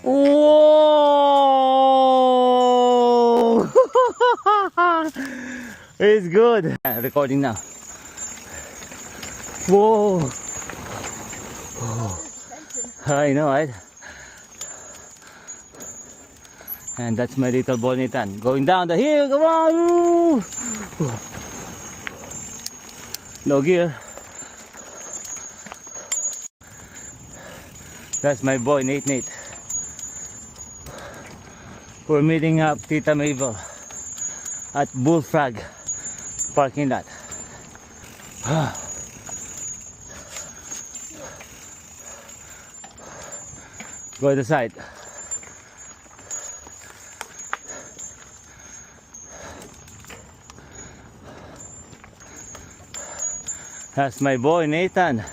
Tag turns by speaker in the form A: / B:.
A: Whoa! It's good. Recording now. Whoa! I know, right? And that's my little boy Nathan going down the hill. Come on! No gear. That's my boy Nate. We're meeting up Tita Mabel at Bullfrog parking lot. Go to the side. That's my boy Nathan.